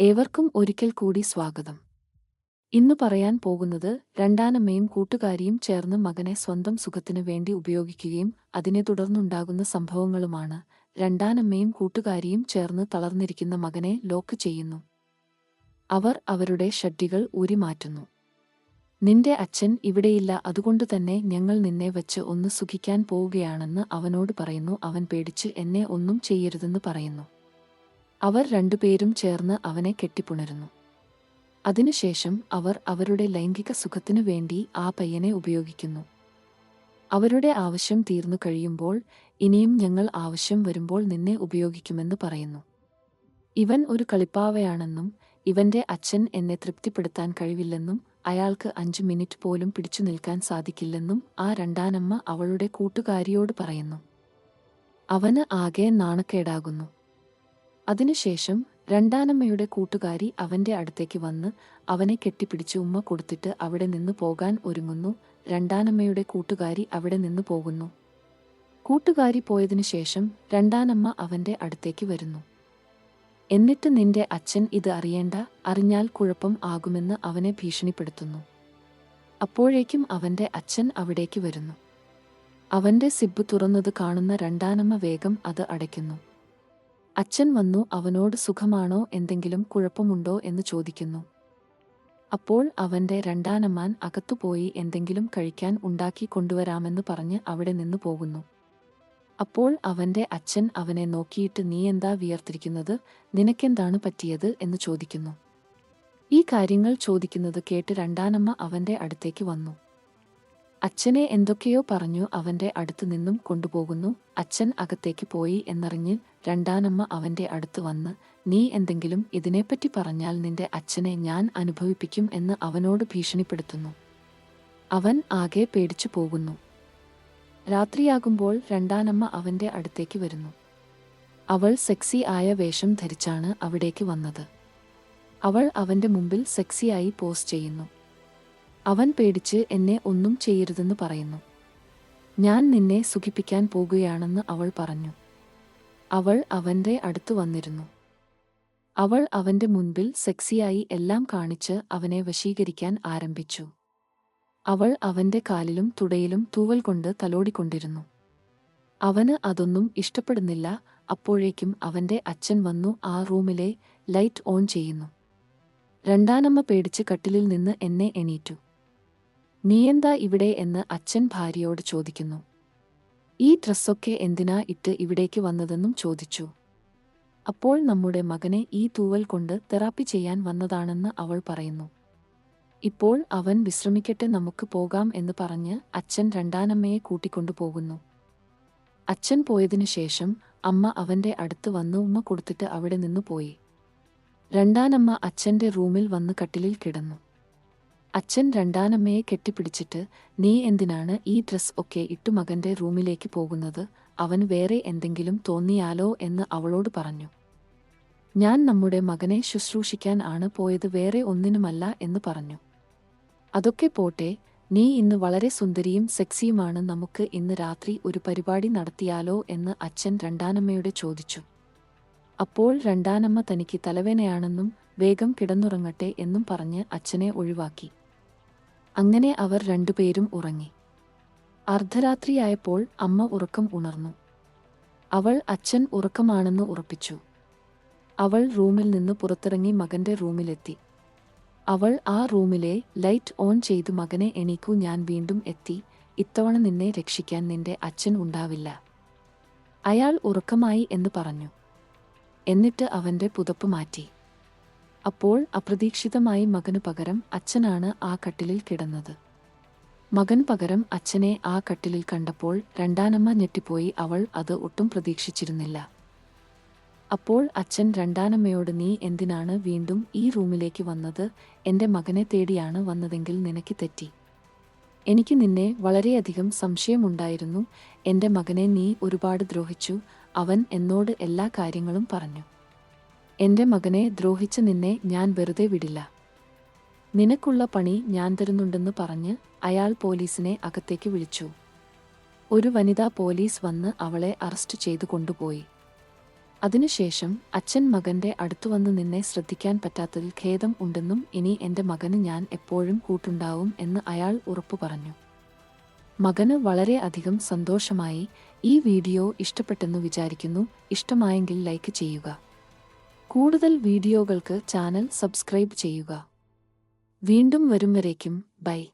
ഏവർക്കും ഒരിക്കൽ കൂടി സ്വാഗതം. ഇന്നു പറയാൻ പോകുന്നത് രണ്ടാനമ്മയും കൂട്ടുകാരിയും ചേർന്ന് മകനെ സ്വന്തം സുഖത്തിനു വേണ്ടി ഉപയോഗിക്കുകയും അതിനെ തുടർന്നുണ്ടാകുന്ന സംഭവങ്ങളുമാണ്. രണ്ടാനമ്മയും കൂട്ടുകാരിയും ചേർന്ന് തളർന്നിരിക്കുന്ന മകനെ ലോക്ക് ചെയ്യുന്നു. അവർ അവരുടെ ഷഡ്ഡികൾ ഊരിമാറ്റുന്നു. നിന്റെ അച്ഛൻ ഇവിടെയില്ല, അതുകൊണ്ടുതന്നെ ഞങ്ങൾ നിന്നെ വച്ച് ഒന്ന് സുഖിക്കാൻ പോവുകയാണെന്ന് അവനോട് പറയുന്നു. അവൻ പേടിച്ച് എന്നെ ഒന്നും ചെയ്യരുതെന്ന് പറയുന്നു. അവർ രണ്ടുപേരും ചേർന്ന് അവനെ കെട്ടിപ്പുണരുന്നു. അതിനുശേഷം അവർ അവരുടെ ലൈംഗിക സുഖത്തിനു വേണ്ടി ആ പയ്യനെ ഉപയോഗിക്കുന്നു. അവരുടെ ആവശ്യം തീർന്നു കഴിയുമ്പോൾ ഇനിയും ഞങ്ങൾ ആവശ്യം വരുമ്പോൾ നിന്നെ ഉപയോഗിക്കുമെന്ന് പറയുന്നു. ഇവൻ ഒരു കളിപ്പാവയാണെന്നും ഇവന്റെ അച്ഛൻ എന്നെ തൃപ്തിപ്പെടുത്താൻ കഴിവില്ലെന്നും അയാൾക്ക് 5 മിനിറ്റ് പോലും പിടിച്ചു നിൽക്കാൻ സാധിക്കില്ലെന്നും ആ രണ്ടാനമ്മ അവളുടെ കൂട്ടുകാരിയോട് പറയുന്നു. അവന് ആകെ നാണക്കേടാകുന്നു. അതിനുശേഷം രണ്ടാനമ്മയുടെ കൂട്ടുകാരി അവന്റെ അടുത്തേക്ക് വന്ന് അവനെ കെട്ടിപ്പിടിച്ച് ഉമ്മ കൊടുത്തിട്ട് അവിടെ നിന്ന് പോകാൻ ഒരുങ്ങുന്നു. രണ്ടാനമ്മയുടെ കൂട്ടുകാരി അവിടെ നിന്ന് പോകുന്നു. കൂട്ടുകാരി പോയതിനുശേഷം രണ്ടാനമ്മ അവന്റെ അടുത്തേക്ക് വരുന്നു. എന്നിട്ട് നിന്റെ അച്ഛൻ ഇത് അറിയേണ്ട, അറിഞ്ഞാൽ കുഴപ്പം ആകുമെന്ന് അവനെ ഭീഷണിപ്പെടുത്തുന്നു. അപ്പോഴേക്കും അവന്റെ അച്ഛൻ അവിടേക്ക് വരുന്നു. അവന്റെ സിബ്ബ് തുറന്നത് കാണുന്ന രണ്ടാനമ്മ വേഗം അത് അടയ്ക്കുന്നു. അച്ഛൻ വന്നു അവനോട് സുഖമാണോ, എന്തെങ്കിലും കുഴപ്പമുണ്ടോ എന്ന് ചോദിക്കുന്നു. അപ്പോൾ അവന്റെ രണ്ടാനമ്മാൻ അകത്തുപോയി എന്തെങ്കിലും കഴിക്കാൻ ഉണ്ടാക്കി കൊണ്ടുവരാമെന്ന് പറഞ്ഞ് അവിടെ നിന്ന് പോകുന്നു. അപ്പോൾ അവന്റെ അച്ഛൻ അവനെ നോക്കിയിട്ട് നീ എന്താ വിയർത്തിരിക്കുന്നത്, നിനക്കെന്താണ് പറ്റിയത് എന്ന് ചോദിക്കുന്നു. ഈ കാര്യങ്ങൾ ചോദിക്കുന്നത് കേട്ട് രണ്ടാനമ്മ അവന്റെ അടുത്തേക്ക് വന്നു. അച്ഛനെ എന്തൊക്കെയോ പറഞ്ഞു അവന്റെ അടുത്ത് നിന്നും കൊണ്ടുപോകുന്നു. അച്ഛൻ അകത്തേക്ക് പോയി എന്നറിഞ്ഞ് രണ്ടാനമ്മ അവന്റെ അടുത്ത് വന്ന് നീ എന്തെങ്കിലും ഇതിനെപ്പറ്റി പറഞ്ഞാൽ നിന്റെ അച്ഛനെ ഞാൻ അനുഭവിപ്പിക്കും എന്ന് അവനോട് ഭീഷണിപ്പെടുത്തുന്നു. അവൻ ആകെ പേടിച്ചു പോകുന്നു. രാത്രിയാകുമ്പോൾ രണ്ടാനമ്മ അവന്റെ അടുത്തേക്ക് വരുന്നു. അവൾ സെക്സി ആയ വേഷം ധരിച്ചാണ് അവിടേക്ക് വന്നത്. അവൾ അവന്റെ മുമ്പിൽ സെക്സിയായി പോസ് ചെയ്യുന്നു. അവൻ പേടിച്ച് എന്നെ ഒന്നും ചെയ്യരുതെന്ന് പറയുന്നു. ഞാൻ നിന്നെ സുഖിപ്പിക്കാൻ പോകുകയാണെന്ന് അവൾ പറഞ്ഞു. അവൾ അവന്റെ അടുത്ത് വന്നിരുന്നു. അവൾ അവന്റെ മുൻപിൽ സെക്സിയായി എല്ലാം കാണിച്ച് അവനെ വശീകരിക്കാൻ ആരംഭിച്ചു. അവൾ അവന്റെ കാലിലും തുടയിലും തൂവൽ കൊണ്ട് തലോടിക്കൊണ്ടിരുന്നു. അവന് അതൊന്നും ഇഷ്ടപ്പെടുന്നില്ല. അപ്പോഴേക്കും അവന്റെ അച്ഛൻ വന്നു ആ റൂമിലെ ലൈറ്റ് ഓൺ ചെയ്യുന്നു. രണ്ടാനമ്മ പേടിച്ച് കട്ടിലിൽ നിന്ന് എണീറ്റു. നീയെന്താ ഇവിടെ എന്ന് അച്ഛൻ ഭാര്യയോട് ചോദിക്കുന്നു. ഈ ഡ്രസ്സൊക്കെ എന്തിനാ ഇട്ട് ഇവിടേക്ക് വന്നതെന്നും ചോദിച്ചു. അപ്പോൾ നമ്മുടെ മകനെ ഈ തൂവൽ കൊണ്ട് തെറാപ്പി ചെയ്യാൻ വന്നതാണെന്ന് അവൾ പറയുന്നു. ഇപ്പോൾ അവൻ വിശ്രമിക്കട്ടെ, നമുക്ക് പോകാം എന്ന് പറഞ്ഞ് അച്ഛൻ രണ്ടാനമ്മയെ കൂട്ടിക്കൊണ്ടു പോകുന്നു. അച്ഛൻ പോയതിനു ശേഷം അമ്മ അവന്റെ അടുത്ത് വന്ന് ഉമ്മ കൊടുത്തിട്ട് അവിടെ നിന്ന് പോയി. രണ്ടാനമ്മ അച്ഛന്റെ റൂമിൽ വന്ന് കട്ടിലിൽ കിടന്നു. അച്ഛൻ രണ്ടാനമ്മയെ കെട്ടിപ്പിടിച്ചിട്ട് നീ എന്തിനാണ് ഈ ഡ്രസ് ഒക്കെ ഇട്ടു മകന്റെ റൂമിലേക്ക് പോകുന്നത്, അവന് വേറെ എന്തെങ്കിലും തോന്നിയാലോ എന്ന് അവളോട് പറഞ്ഞു. ഞാൻ നമ്മുടെ മകനെ ശുശ്രൂഷിക്കാൻ ആണ് പോയത്, വേറെ ഒന്നിനുമല്ല എന്ന് പറഞ്ഞു. അതൊക്കെ പോട്ടെ, നീ ഇന്ന് വളരെ സുന്ദരിയും സെക്സിയുമാണ്, നമുക്ക് ഇന്ന് രാത്രി ഒരു പരിപാടി നടത്തിയാലോ എന്ന് അച്ഛൻ രണ്ടാനമ്മയോട് ചോദിച്ചു. അപ്പോൾ രണ്ടാനമ്മ തനിക്ക് തലവേദനയാണെന്നും വേഗം കിടന്നുറങ്ങട്ടെ എന്നും പറഞ്ഞ് അച്ഛനെ ഒഴിവാക്കി. അങ്ങനെ അവർ രണ്ടുപേരും ഉറങ്ങി. അർദ്ധരാത്രിയായപ്പോൾ അമ്മ ഉറക്കം ഉണർന്നു. അവൾ അച്ഛൻ ഉറക്കമാണെന്ന് ഉറപ്പിച്ചു. അവൾ റൂമിൽ നിന്ന് പുറത്തിറങ്ങി മകന്റെ റൂമിലെത്തി. അവൾ ആ റൂമിലെ ലൈറ്റ് ഓൺ ചെയ്തു മകനെ എണീക്കൂ, ഞാൻ വീണ്ടും എത്തി, ഇത്തവണ നിന്നെ രക്ഷിക്കാൻ നിന്റെ അച്ഛൻ ഉണ്ടാവില്ല. അയാൾ ഉറക്കമായി എന്ന് പറഞ്ഞു. എന്നിട്ട് അവന്റെ പുതപ്പ് മാറ്റി. അപ്പോൾ അപ്രതീക്ഷിതമായി മകനു പകരം അച്ഛനാണ് ആ കട്ടിലിൽ കിടന്നത്. മകൻ പകരം അച്ഛനെ ആ കട്ടിലിൽ കണ്ടപ്പോൾ രണ്ടാനമ്മ ഞെട്ടിപ്പോയി. അവൾ അത് ഒട്ടും പ്രതീക്ഷിച്ചിരുന്നില്ല. അപ്പോൾ അച്ഛൻ രണ്ടാനമ്മയോട് നീ എന്തിനാണ് വീണ്ടും ഈ റൂമിലേക്ക് വന്നത്, എന്റെ മകനെ തേടിയാണ് വന്നതെങ്കിൽ നിനക്ക് തെറ്റി. എനിക്ക് നിന്നെ വളരെയധികം സംശയമുണ്ടായിരുന്നു. എന്റെ മകനെ നീ ഒരുപാട് ദ്രോഹിച്ചു. അവൻ എന്നോട് എല്ലാ കാര്യങ്ങളും പറഞ്ഞു. എന്റെ മകനെ ദ്രോഹിച്ച നിന്നെ ഞാൻ വെറുതെ വിടില്ല. നിനക്കുള്ള പണി ഞാൻ തരുന്നുണ്ടെന്ന് പറഞ്ഞ് അയാൾ പോലീസിനെ അകത്തേക്ക് വിളിച്ചു. ഒരു വനിതാ പോലീസ് വന്ന് അവളെ അറസ്റ്റ് ചെയ്തു കൊണ്ടുപോയി. അതിനുശേഷം അച്ഛൻ മകന്റെ അടുത്തുവന്ന് നിന്നെ ശ്രദ്ധിക്കാൻ പറ്റാത്തതിൽ ഖേദം ഉണ്ടെന്നും ഇനി എന്റെ മകന് ഞാൻ എപ്പോഴും കൂട്ടുണ്ടാവും എന്ന് അയാൾ ഉറപ്പു പറഞ്ഞു. മകന് വളരെ അധികം സന്തോഷമായി. ഈ വീഡിയോ ഇഷ്ടപ്പെട്ടെന്നു വിചാരിക്കുന്നു. ഇഷ്ടമായെങ്കിൽ ലൈക്ക് ചെയ്യുക. കൂടുതൽ വീഡിയോകൾക്ക് ചാനൽ സബ്സ്ക്രൈബ് ചെയ്യുക. വീണ്ടും വരും വരേക്കും ബൈ.